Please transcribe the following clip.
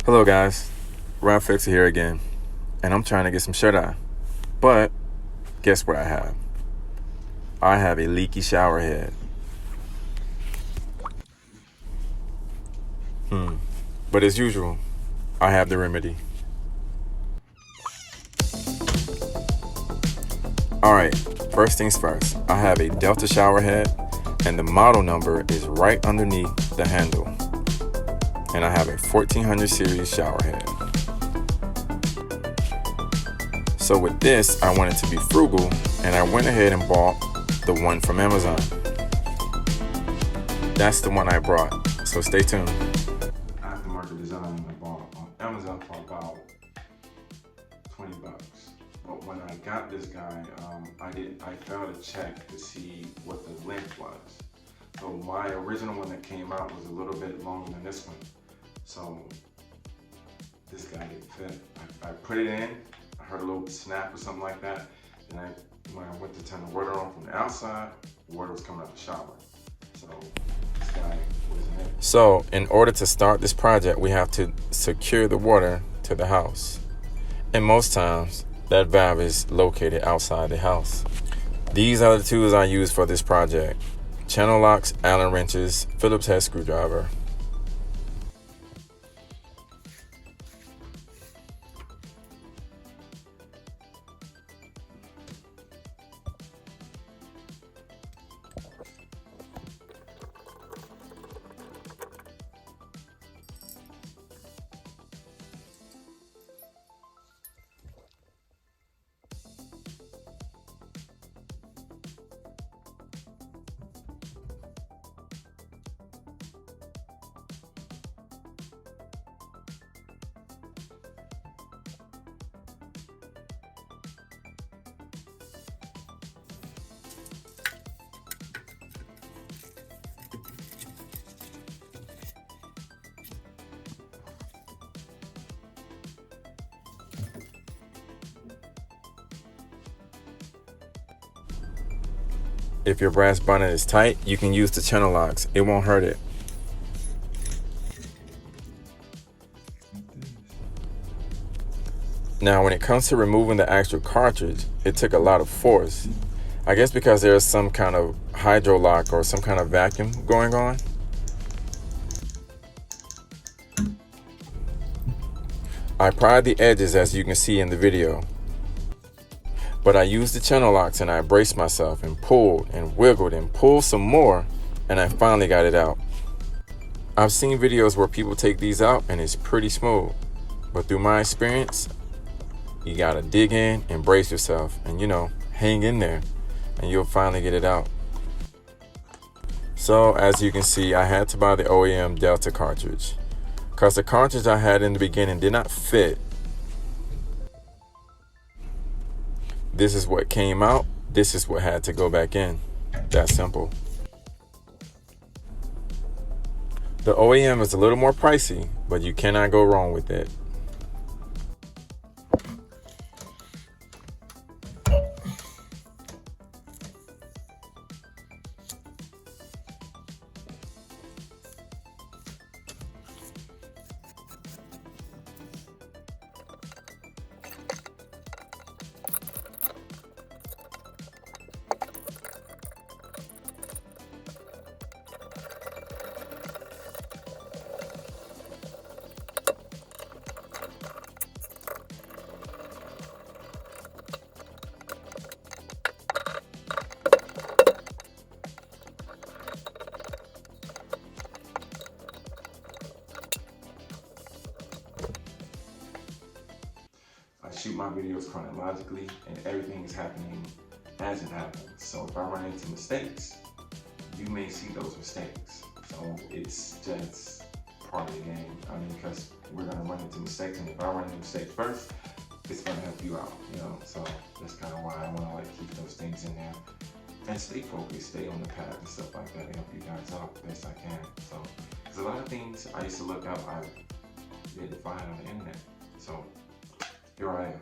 Hello guys, RalphFixer here again, and I'm trying to get some shut-eye. But guess what I have? I have a leaky shower head. But as usual, I have the remedy. Alright, first things first, I have a Delta shower head, and the model number is right underneath the handle. And I have a 1400 series shower head. So with this, I wanted to be frugal, and I went ahead and bought the one from Amazon. That's the one I brought, so stay tuned. Aftermarket design I bought on Amazon for about 20 bucks. But when I got this guy, I failed to check to see what the length was. So my original one that came out was a little bit longer than this one. So this guy didn't fit. I put it in, I heard a little snap or something like that. And when I went to turn the water on from the outside, the water was coming out the shower. So this guy wasn't it. So in order to start this project, we have to secure the water to the house. And most times, that valve is located outside the house. These are the tools I use for this project: channel locks, Allen wrenches, Phillips head screwdriver. If your brass bonnet is tight, you can use the channel locks. It won't hurt it. Now, when it comes to removing the actual cartridge, it took a lot of force. I guess because there's some kind of hydro lock or some kind of vacuum going on. I pried the edges, as you can see in the video. But I used the channel locks and I braced myself and pulled and wiggled and pulled some more, and I finally got it out. I've seen videos where people take these out and it's pretty smooth. But through my experience, you gotta dig in and brace yourself and, hang in there, and you'll finally get it out. So as you can see, I had to buy the OEM Delta cartridge, because the cartridge I had in the beginning did not fit. This is what came out. This is what had to go back in. That simple. The OEM is a little more pricey, but you cannot go wrong with it. I shoot my videos chronologically, and everything is happening as it happens. So if I run into mistakes, you may see those mistakes. So it's just part of the game. Because we're gonna run into mistakes, and if I run into mistakes first, it's gonna help you out, So that's kind of why I wanna keep those things in there and stay focused, stay on the path and stuff like that, and help you guys out the best I can. So, because a lot of things I used to look up, I didn't find on the internet. So here I am.